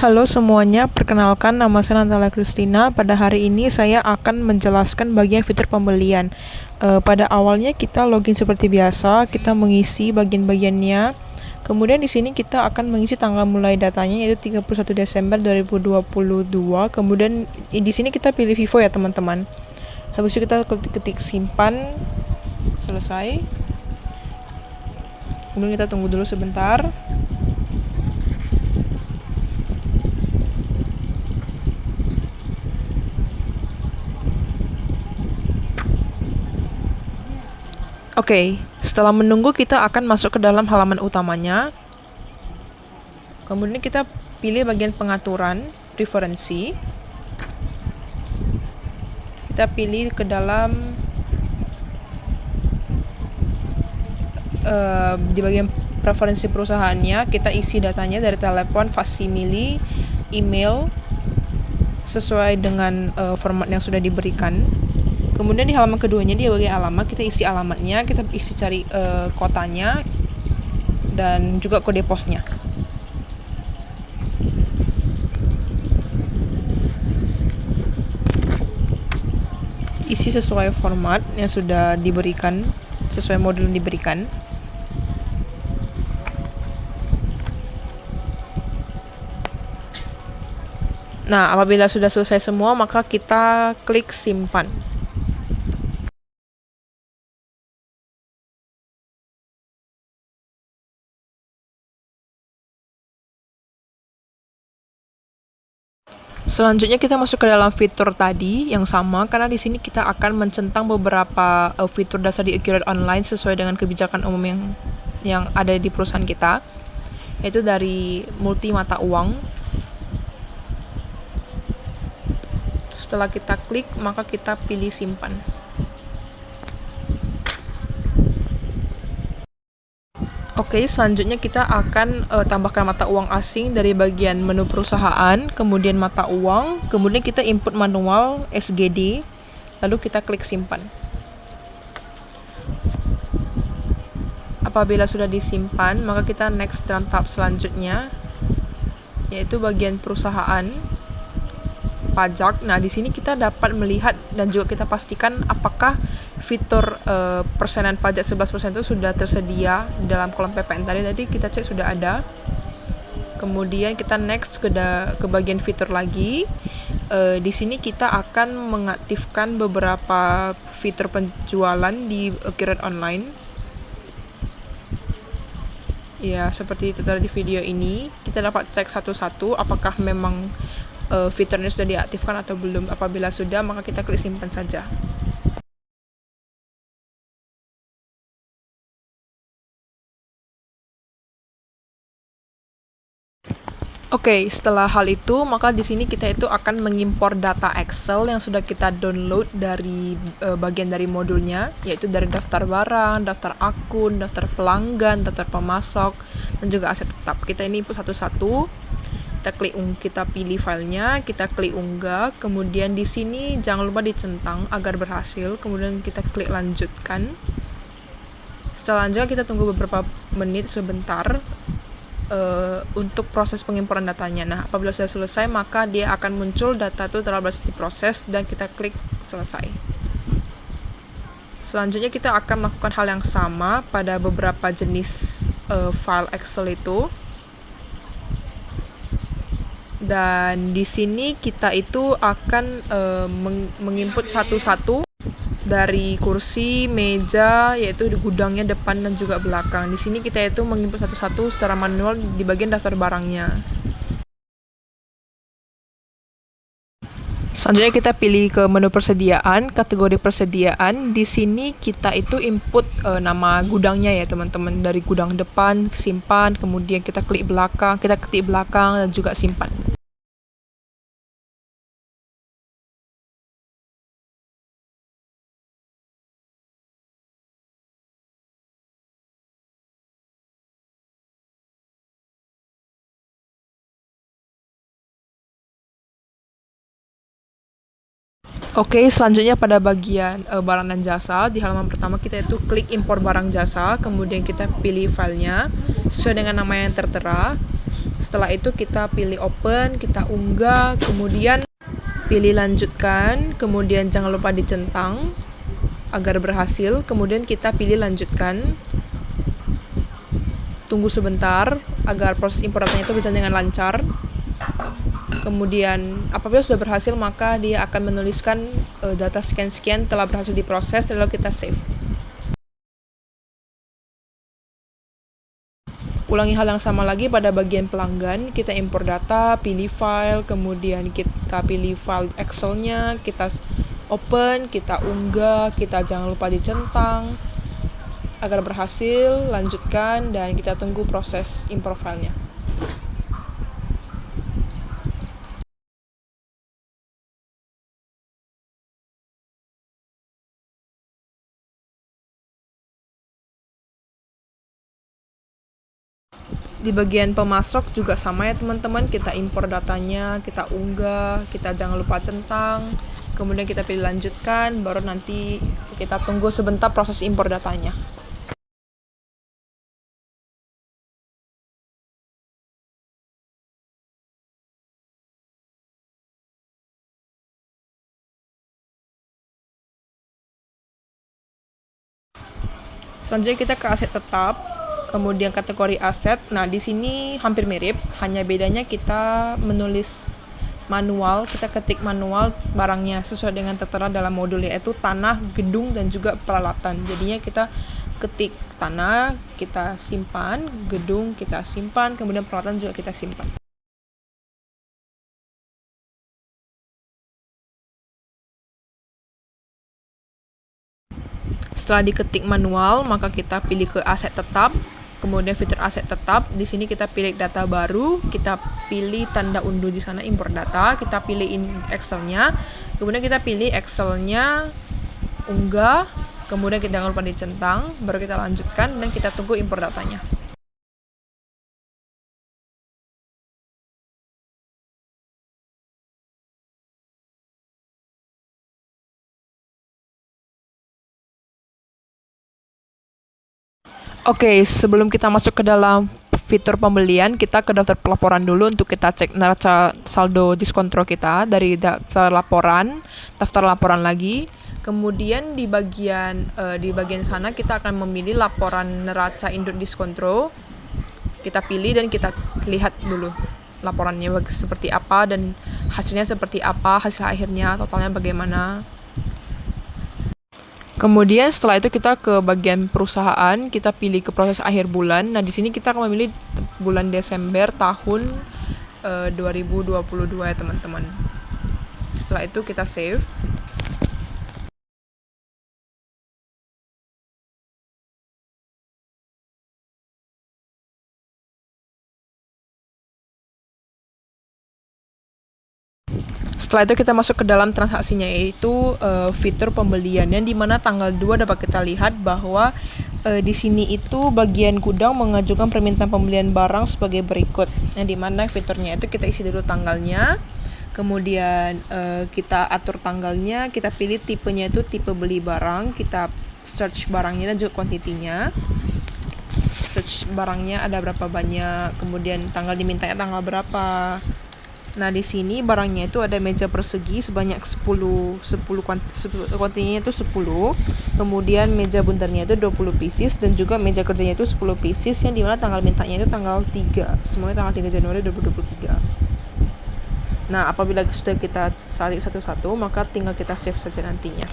Halo semuanya, perkenalkan nama saya Natalia Christina. Pada hari ini saya akan menjelaskan bagian fitur pembelian. Pada awalnya kita login seperti biasa, kita mengisi bagian-bagiannya. Kemudian di sini kita akan mengisi tanggal mulai datanya yaitu 31 Desember 2022. Kemudian di sini kita pilih Vivo ya teman-teman. Habis itu kita ketik simpan, selesai. Kemudian kita tunggu dulu sebentar. Oke, setelah menunggu kita akan masuk ke dalam halaman utamanya. Kemudian kita pilih bagian pengaturan, preferensi. Kita pilih ke dalam di bagian preferensi perusahaannya, kita isi datanya dari telepon, faksimili, email, sesuai dengan format yang sudah diberikan. Kemudian di halaman keduanya dia bagian alamat, kita isi alamatnya, kita isi cari kotanya dan juga kode posnya. Isi sesuai format yang sudah diberikan, sesuai modul yang diberikan. Nah, apabila sudah selesai semua, maka kita klik simpan. Selanjutnya kita masuk ke dalam fitur tadi yang sama, karena di sini kita akan mencentang beberapa fitur dasar di Accurate Online sesuai dengan kebijakan umum yang ada di perusahaan kita, yaitu dari multi mata uang. Setelah kita klik, maka kita pilih simpan. Oke, selanjutnya kita akan tambahkan mata uang asing dari bagian menu perusahaan, kemudian mata uang, kemudian kita input manual SGD, lalu kita klik simpan. Apabila sudah disimpan, maka kita next dalam tahap selanjutnya, yaitu bagian perusahaan, pajak. Nah, di sini kita dapat melihat dan juga kita pastikan apakah fitur persenan pajak 11% itu sudah tersedia dalam kolom PPN tadi. Tadi kita cek sudah ada. Kemudian kita next ke bagian fitur lagi. Di sini kita akan mengaktifkan beberapa fitur penjualan di Accurate Online. Ya, seperti itu tadi di video ini. Kita dapat cek satu-satu apakah memang fiturnya sudah diaktifkan atau belum. Apabila sudah, maka kita klik simpan saja. Oke, setelah hal itu, maka di sini kita itu akan mengimpor data Excel yang sudah kita download dari bagian dari modulnya, yaitu dari daftar barang, daftar akun, daftar pelanggan, daftar pemasok, dan juga aset tetap. Kita ini input satu-satu. Kita pilih filenya, kita klik unggah, kemudian di sini jangan lupa dicentang agar berhasil, kemudian kita klik lanjutkan. Selanjutnya kita tunggu beberapa menit sebentar untuk proses pengimporan datanya. Nah, apabila sudah selesai, maka dia akan muncul data itu telah berhasil diproses dan kita klik selesai. Selanjutnya kita akan melakukan hal yang sama pada beberapa jenis file Excel itu. Dan di sini kita itu akan menginput satu-satu dari kursi, meja, yaitu di gudangnya depan dan juga belakang. Di sini kita itu menginput satu-satu secara manual di bagian daftar barangnya. Selanjutnya kita pilih ke menu persediaan, kategori persediaan. Di sini kita itu input nama gudangnya ya teman-teman, dari gudang depan, simpan, kemudian kita ketik belakang dan juga simpan. Oke, selanjutnya pada bagian barang dan jasa, di halaman pertama kita itu klik impor barang jasa, kemudian kita pilih filenya sesuai dengan nama yang tertera. Setelah itu kita pilih open, kita unggah, kemudian pilih lanjutkan, kemudian jangan lupa dicentang agar berhasil, kemudian kita pilih lanjutkan. Tunggu sebentar agar proses impor datanya itu berjalan dengan lancar. Kemudian apabila sudah berhasil, maka dia akan menuliskan data sekian-sekian telah berhasil diproses, lalu kita save. Ulangi hal yang sama lagi pada bagian pelanggan, kita impor data, pilih file, kemudian kita pilih file Excel-nya, kita open, kita unggah, kita jangan lupa dicentang agar berhasil, lanjutkan, dan kita tunggu proses impor filenya. Di bagian pemasok juga sama ya teman-teman, kita impor datanya, kita unggah, kita jangan lupa centang, kemudian kita pilih lanjutkan, baru nanti kita tunggu sebentar proses impor datanya. Selanjutnya kita ke aset tetap, kemudian kategori aset. Nah, di sini hampir mirip, hanya bedanya kita menulis manual, kita ketik manual barangnya sesuai dengan tertera dalam modul, yaitu tanah, gedung, dan juga peralatan. Jadinya kita ketik tanah, kita simpan, gedung kita simpan, kemudian peralatan juga kita simpan. Setelah diketik manual, maka kita pilih ke aset tetap, kemudian fitur aset tetap. Di sini kita pilih data baru, kita pilih tanda unduh di sana impor data, kita pilih Excel-nya, kemudian kita pilih Excel-nya unggah, kemudian kita jangan lupa dicentang, baru kita lanjutkan dan kita tunggu impor datanya. Oke, sebelum kita masuk ke dalam fitur pembelian, kita ke daftar pelaporan dulu untuk kita cek neraca saldo diskontro kita dari daftar laporan lagi. Kemudian di bagian sana kita akan memilih laporan neraca induk diskontro. Kita pilih dan kita lihat dulu laporannya seperti apa dan hasilnya seperti apa, hasil akhirnya totalnya bagaimana. Kemudian setelah itu kita ke bagian perusahaan, kita pilih ke proses akhir bulan. Nah, di sini kita akan memilih bulan Desember tahun 2022 ya teman-teman. Setelah itu kita save. Setelah itu kita masuk ke dalam transaksinya, yaitu fitur pembelian, yang dimana tanggal 2 dapat kita lihat bahwa di sini itu bagian gudang mengajukan permintaan pembelian barang sebagai berikut. Yang dimana fiturnya itu kita isi dulu tanggalnya, kemudian kita atur tanggalnya, kita pilih tipenya itu tipe beli barang, kita search barangnya dan juga kuantitinya. Search barangnya ada berapa banyak, kemudian tanggal dimintanya tanggal berapa. Nah, di sini barangnya itu ada meja persegi sebanyak 10 kuantitinya itu 10. Kemudian meja buntarnya itu 20 pieces dan juga meja kerjanya itu 10 pieces, yang dimana tanggal mintanya itu tanggal 3. Semuanya tanggal 3 Januari 2023. Nah, apabila sudah kita salin satu-satu, maka tinggal kita save saja nantinya.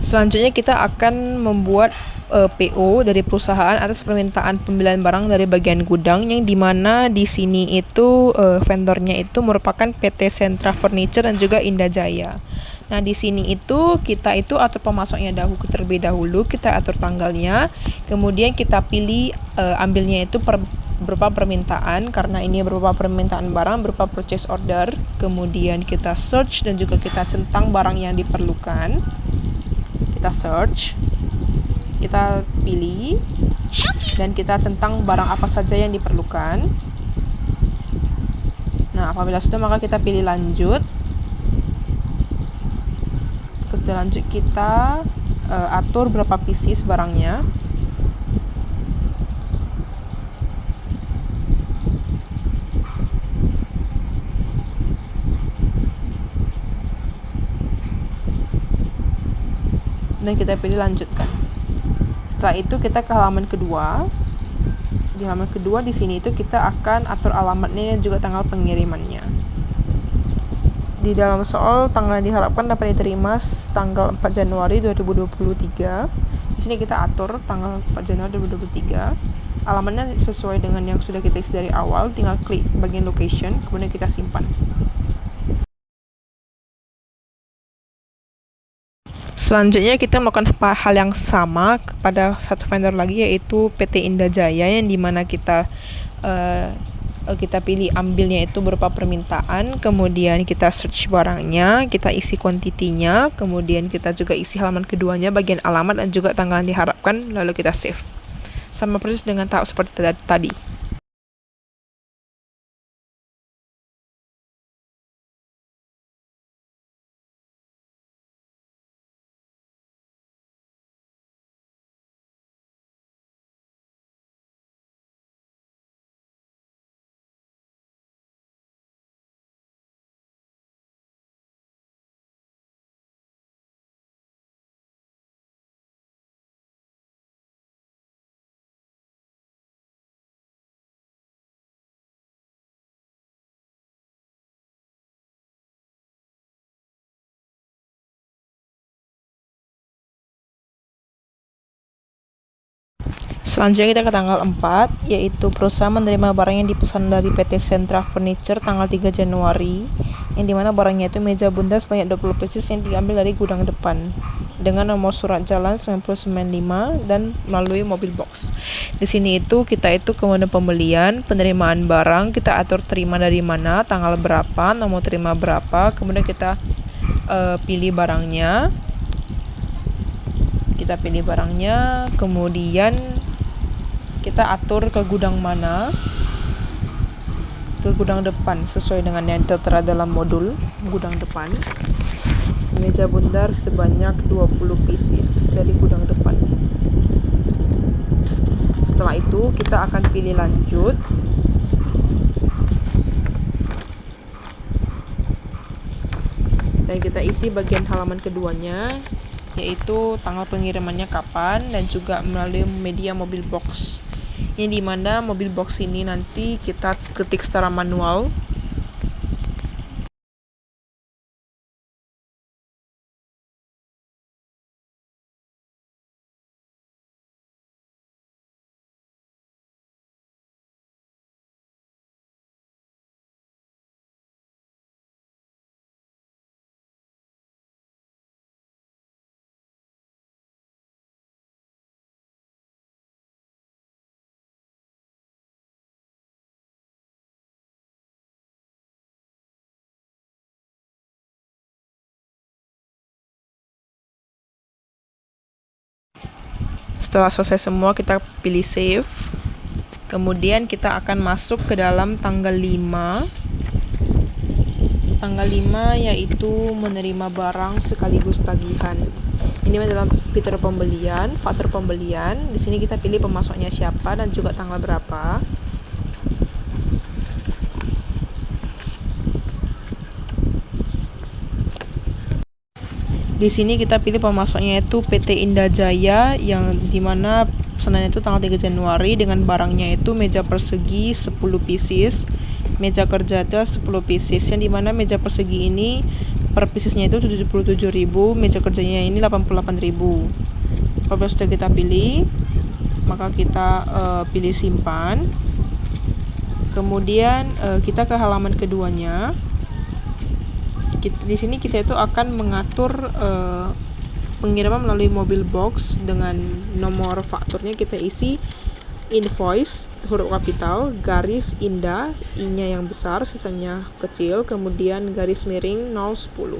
Selanjutnya kita akan membuat PO dari perusahaan atas permintaan pembelian barang dari bagian gudang, yang dimana di sini itu vendornya itu merupakan PT Sentra Furniture dan juga Indah Jaya. Nah, di sini itu kita itu atur pemasoknya terlebih dahulu, kita atur tanggalnya, kemudian kita pilih ambilnya itu berupa permintaan, karena ini berupa permintaan barang berupa purchase order. Kemudian kita search dan juga kita centang barang yang diperlukan. Kita search, kita pilih, dan kita centang barang apa saja yang diperlukan. Nah, apabila sudah, maka kita pilih lanjut. Setelah lanjut, kita atur berapa pieces barangnya. Dan kita pilih lanjutkan. Setelah itu kita ke halaman kedua. Di halaman kedua di sini itu kita akan atur alamatnya dan juga tanggal pengirimannya. Di dalam soal tanggal diharapkan dapat diterima tanggal 4 Januari 2023. Di sini kita atur tanggal 4 Januari 2023. Alamatnya sesuai dengan yang sudah kita isi dari awal, tinggal klik bagian location, kemudian kita simpan. Selanjutnya kita melakukan hal yang sama kepada satu vendor lagi, yaitu PT Indah Jaya, yang dimana kita pilih ambilnya itu berupa permintaan, kemudian kita search barangnya, kita isi kuantitinya, kemudian kita juga isi halaman keduanya bagian alamat dan juga tanggal yang diharapkan, lalu kita save. Sama persis dengan tahap seperti tadi. Selanjutnya kita ke tanggal 4, yaitu perusahaan menerima barang yang dipesan dari PT Sentra Furniture tanggal 3 Januari, yang dimana barangnya itu meja bundar sebanyak 20 pieces yang diambil dari gudang depan dengan nomor surat jalan 995 dan melalui mobil box. Di sini itu kita itu kemudian pembelian, penerimaan barang, kita atur terima dari mana, tanggal berapa, nomor terima berapa, kemudian kita pilih barangnya. Kita pilih barangnya, kemudian kita atur ke gudang mana, ke gudang depan sesuai dengan yang tertera dalam modul gudang depan. Meja bundar sebanyak 20 pieces dari gudang depan. Setelah itu kita akan pilih lanjut. Dan kita isi bagian halaman keduanya, yaitu tanggal pengirimannya kapan dan juga melalui media mobil box. Yang dimana mobil box ini nanti kita ketik secara manual. Setelah selesai semua, kita pilih save. Kemudian kita akan masuk ke dalam tanggal 5. Tanggal 5 yaitu menerima barang sekaligus tagihan. Ini dalam fitur pembelian, faktur pembelian. Di sini kita pilih pemasoknya siapa dan juga tanggal berapa. Di sini kita pilih pemasoknya itu PT Indah Jaya, yang dimana pesanannya itu tanggal 3 Januari dengan barangnya itu meja persegi 10 pieces, meja kerja 10 pieces, yang dimana meja persegi ini per piecesnya itu 77.000, meja kerjanya ini 88.000. Apabila sudah kita pilih, maka kita pilih simpan. Kemudian kita ke halaman keduanya. Di sini kita itu akan mengatur pengiriman melalui mobil box. Dengan nomor fakturnya kita isi invoice huruf kapital, garis indah, i-nya yang besar, sisanya kecil, kemudian garis miring 010.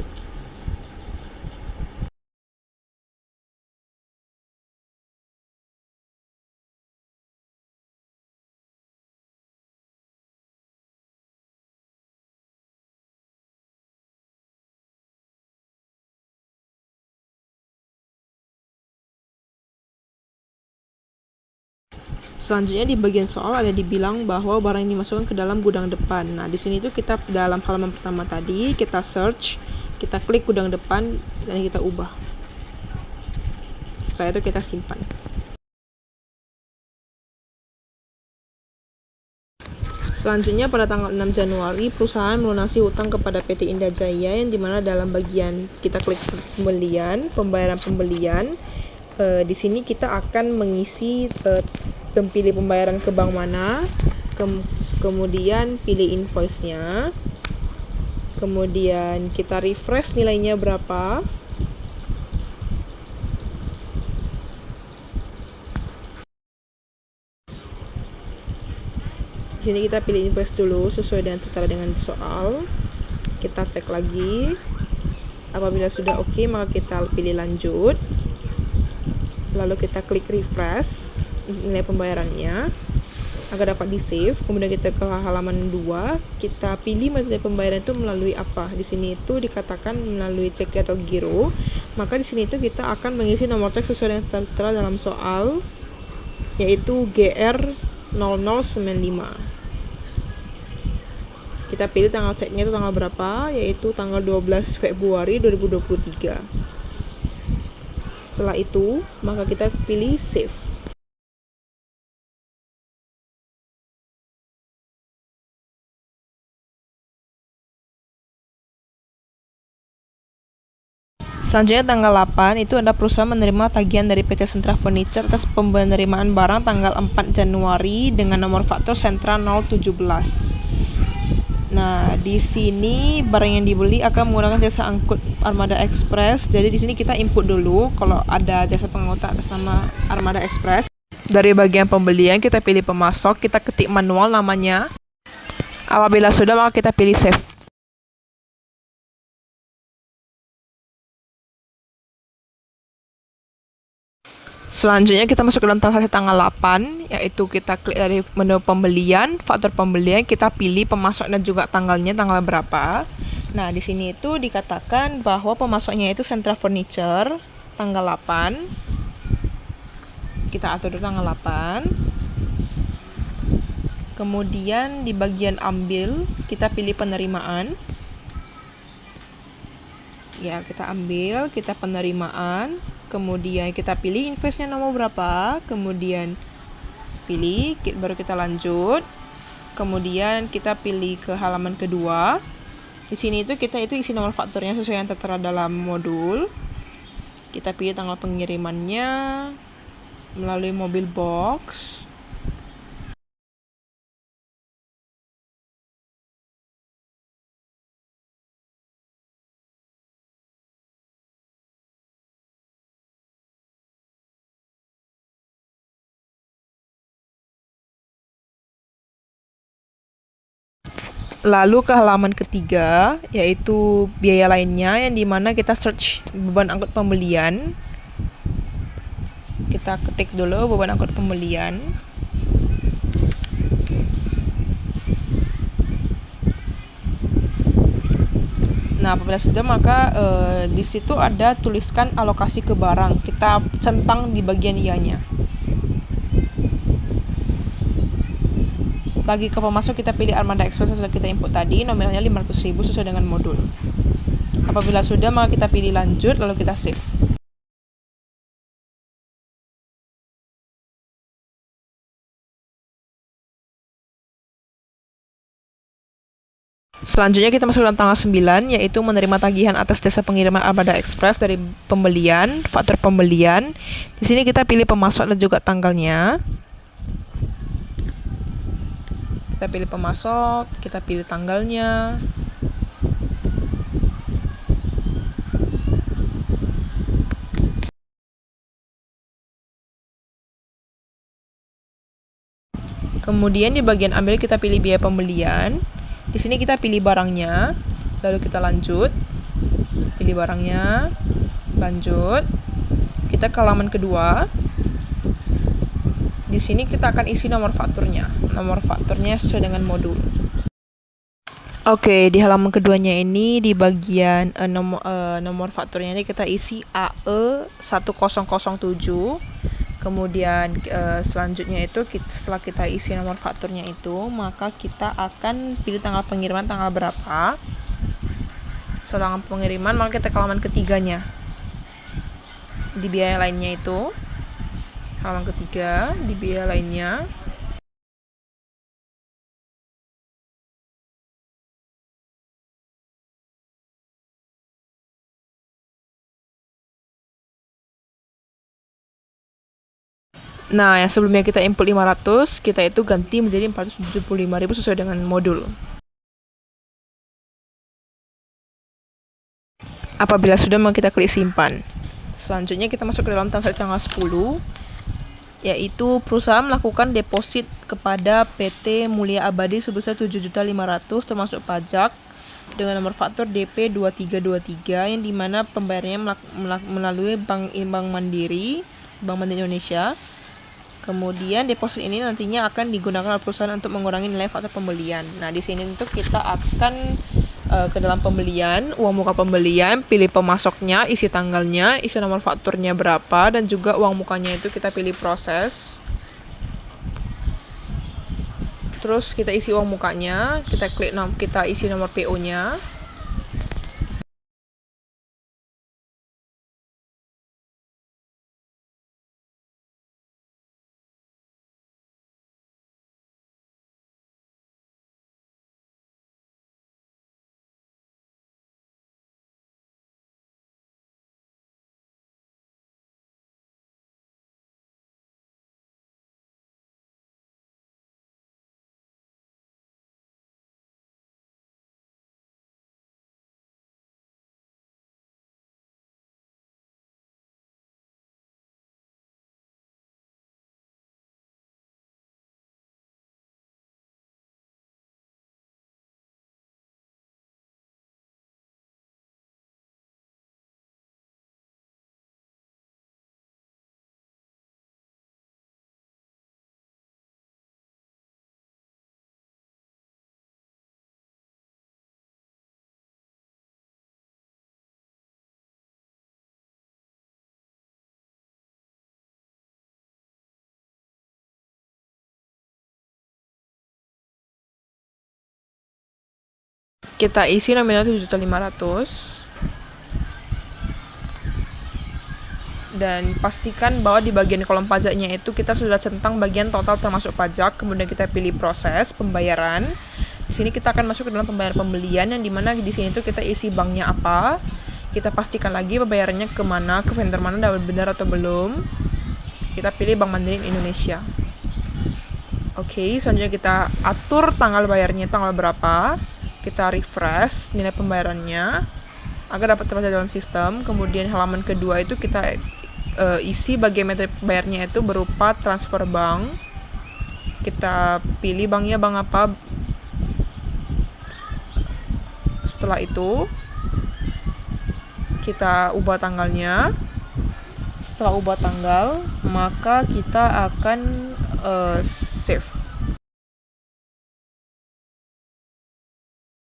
Selanjutnya di bagian soal ada dibilang bahwa barang ini dimasukkan ke dalam gudang depan. Nah, di sini itu kita dalam halaman pertama tadi kita search, kita klik gudang depan dan kita ubah. Setelah itu kita simpan. Selanjutnya pada tanggal 6 Januari perusahaan melunasi utang kepada PT Indah Jaya, yang dimana dalam bagian kita klik pembelian, pembayaran pembelian. Di sini kita akan mengisi pilih pembayaran ke bank mana, kemudian pilih invoice-nya, kemudian kita refresh nilainya berapa. Di sini kita pilih invoice dulu sesuai dengan tertera dengan soal. Kita cek lagi. Apabila sudah oke, maka kita pilih lanjut. Lalu kita klik refresh nilai pembayarannya agar dapat di save. Kemudian kita ke halaman 2, kita pilih metode pembayaran itu melalui apa. Di sini itu dikatakan melalui cek atau giro. Maka di sini itu kita akan mengisi nomor cek sesuai dengan tertera dalam soal, yaitu GR0095. Kita pilih tanggal ceknya itu tanggal berapa, yaitu tanggal 12 Februari 2023. Setelah itu, maka kita pilih save. Selanjutnya tanggal 8 itu ada perusahaan menerima tagihan dari PT Sentra Furniture atas penerimaan barang tanggal 4 Januari dengan nomor faktur Sentra 017. Nah, di sini barang yang dibeli akan menggunakan jasa angkut Armada Express. Jadi di sini kita input dulu kalau ada jasa pengangkutan atas nama Armada Express. Dari bagian pembelian kita pilih pemasok, kita ketik manual namanya. Apabila sudah, maka kita pilih save. Selanjutnya kita masuk ke dalam transaksi tanggal 8, yaitu kita klik dari menu pembelian, faktur pembelian, kita pilih pemasok dan juga tanggalnya, tanggal berapa. Nah, di sini itu dikatakan bahwa pemasoknya itu Sentra Furniture, tanggal 8. Kita atur dulu tanggal 8. Kemudian di bagian ambil, kita pilih penerimaan. Ya, kita ambil, kita penerimaan. Kemudian kita pilih invoice-nya nomor berapa, kemudian pilih, baru kita lanjut. Kemudian kita pilih ke halaman kedua. Di sini itu kita isi nomor fakturnya sesuai yang tertera dalam modul. Kita pilih tanggal pengirimannya melalui mobil box. Lalu ke halaman ketiga, yaitu biaya lainnya, yang dimana kita search beban angkut pembelian. Kita ketik dulu beban angkut pembelian. Nah, apabila sudah, maka di situ ada tuliskan alokasi ke barang. Kita centang di bagian ianya. Lagi ke pemasok, kita pilih Armada Express yang sudah kita input tadi, nominalnya 500.000 sesuai dengan modul. Apabila sudah, maka kita pilih lanjut, lalu kita save. Selanjutnya kita masuk dalam tanggal 9, yaitu menerima tagihan atas jasa pengiriman Armada Express dari pembelian, faktur pembelian. Di sini kita pilih pemasok dan juga tanggalnya. Kita pilih pemasok, kita pilih tanggalnya. Kemudian di bagian ambil kita pilih biaya pembelian. Di sini kita pilih barangnya, lalu kita lanjut. Pilih barangnya, lanjut. Kita ke halaman kedua. Di sini kita akan isi nomor fakturnya. Nomor fakturnya sesuai dengan modul. Oke, di halaman keduanya ini di bagian nomor fakturnya ini kita isi AE1007. Kemudian selanjutnya itu setelah kita isi nomor fakturnya itu, maka kita akan pilih tanggal pengiriman tanggal berapa. Setelah pengiriman, maka kita ke halaman ketiganya. Di biaya lainnya itu, halaman ketiga, di biaya lainnya. Nah, yang sebelumnya kita input 500, kita itu ganti menjadi 475.000 sesuai dengan modul. Apabila sudah, mau kita klik simpan. Selanjutnya kita masuk ke dalam tanggal 10, yaitu perusahaan melakukan deposit kepada PT Mulia Abadi sebesar 7.500.000 termasuk pajak dengan nomor faktur DP 2323 yang dimana pembayarannya melalui Bank Mandiri Indonesia. Kemudian deposit ini nantinya akan digunakan oleh perusahaan untuk mengurangi nilai faktur pembelian. Nah, di sini untuk kita akan ke dalam pembelian, uang muka pembelian, pilih pemasoknya, isi tanggalnya, isi nomor fakturnya berapa, dan juga uang mukanya itu kita pilih proses. Terus kita isi uang mukanya, kita klik kita isi nomor PO-nya. Kita isi nominal 7.500.000 dan pastikan bahwa di bagian kolom pajaknya itu kita sudah centang bagian total termasuk pajak. Kemudian kita pilih proses pembayaran. Di sini kita akan masuk ke dalam pembayaran pembelian yang dimana di sini itu kita isi banknya apa. Kita pastikan lagi pembayarannya kemana, ke vendor mana, udah benar atau belum. Kita pilih Bank Mandiri Indonesia. Oke, selanjutnya kita atur tanggal bayarnya tanggal berapa. Kita refresh nilai pembayarannya agar dapat terbaca dalam sistem. Kemudian halaman kedua itu kita isi bagian metode bayarnya itu berupa transfer bank. Kita pilih banknya bank apa. Setelah itu kita ubah tanggalnya. Setelah ubah tanggal, maka kita akan save.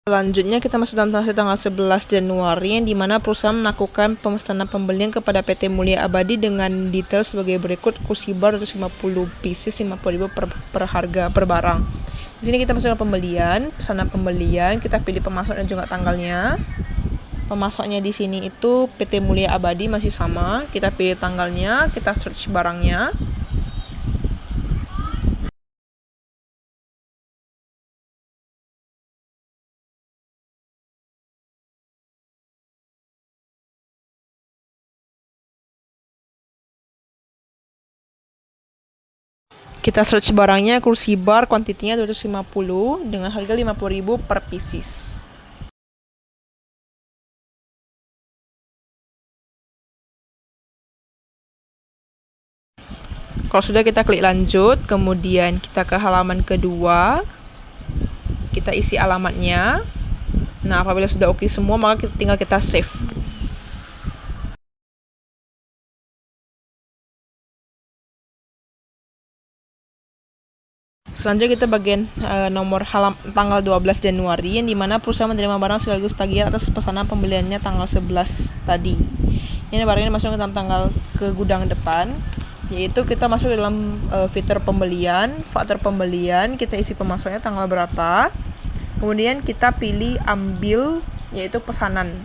Selanjutnya kita masuk dalam tanggal 11 Januari yang dimana perusahaan melakukan pemesanan pembelian kepada PT Mulia Abadi dengan detail sebagai berikut: kursi bar 250 pieces 50.000 per harga per barang. Di sini kita masuk ke pembelian, pesanan pembelian, kita pilih pemasok dan juga tanggalnya. Pemasoknya di sini itu PT Mulia Abadi masih sama, kita pilih tanggalnya, kita search barangnya. Kita search barangnya, kursi bar, kuantitinya 250 dengan harga 50.000 per pieces. Kalau sudah, kita klik lanjut, kemudian kita ke halaman kedua, kita isi alamatnya. Nah, apabila sudah oke semua, maka tinggal kita save. Selanjutnya kita bagian nomor tanggal 12 Januari, yang dimana perusahaan menerima barang sekaligus tagihan atas pesanan pembeliannya tanggal 11 tadi. Ini barangnya masuk ke dalam tanggal ke gudang depan, yaitu kita masuk ke dalam fitur pembelian, faktur pembelian, kita isi pemasoknya tanggal berapa, kemudian kita pilih ambil, yaitu pesanan.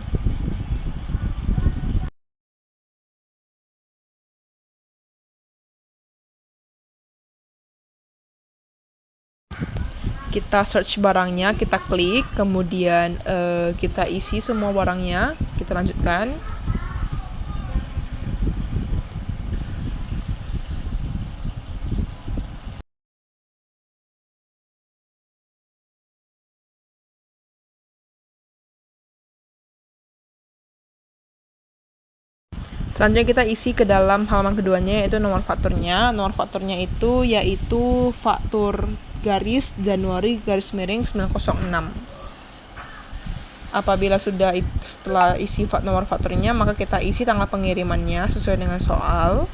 Kita search barangnya, kita klik, kemudian kita isi semua barangnya, kita lanjutkan. Selanjutnya kita isi ke dalam halaman keduanya, yaitu nomor fakturnya. Nomor fakturnya itu yaitu faktur garis Januari garis miring 906. Apabila sudah setelah isi nomor fakturnya, maka kita isi tanggal pengirimannya sesuai dengan soal.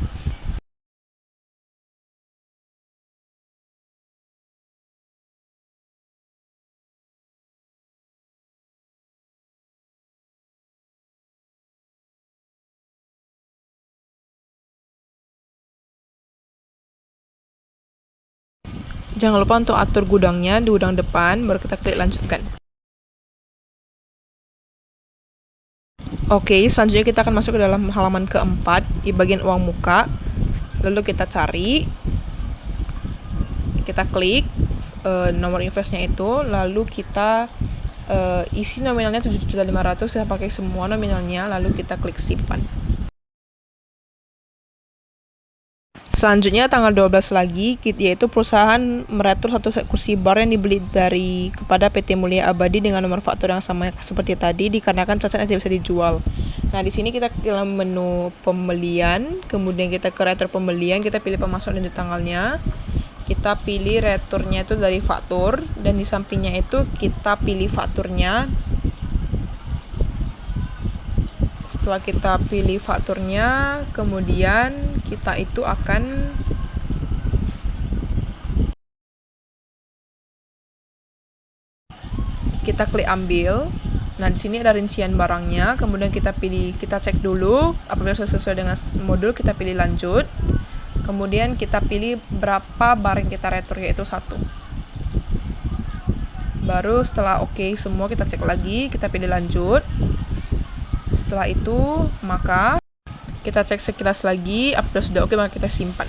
Jangan lupa untuk atur gudangnya di gudang depan, baru kita klik lanjutkan. Oke, selanjutnya kita akan masuk ke dalam halaman keempat di bagian uang muka. Lalu kita cari, kita klik nomor investnya itu, lalu kita isi nominalnya 7.500.000, kita pakai semua nominalnya, lalu kita klik simpan. Selanjutnya tanggal 12 lagi, yaitu perusahaan meretur satu set kursi bar yang dibeli kepada PT Mulia Abadi dengan nomor faktur yang sama seperti tadi, dikarenakan cacatnya tidak bisa dijual. Nah, di sini kita dalam menu pembelian, kemudian kita ke retur pembelian, kita pilih pemasok dan tanggalnya. Kita pilih returnya itu dari faktur, dan di sampingnya itu kita pilih fakturnya. Setelah kita pilih fakturnya, kemudian kita itu akan kita klik ambil. Nah, di sini ada rincian barangnya, kemudian kita cek dulu apabila sesuai dengan modul, kita pilih lanjut. Kemudian kita pilih berapa barang kita retur, yaitu 1. Baru setelah oke semua, kita cek lagi, kita pilih lanjut. Setelah itu, maka kita cek sekilas lagi, apabila sudah oke, maka kita simpan.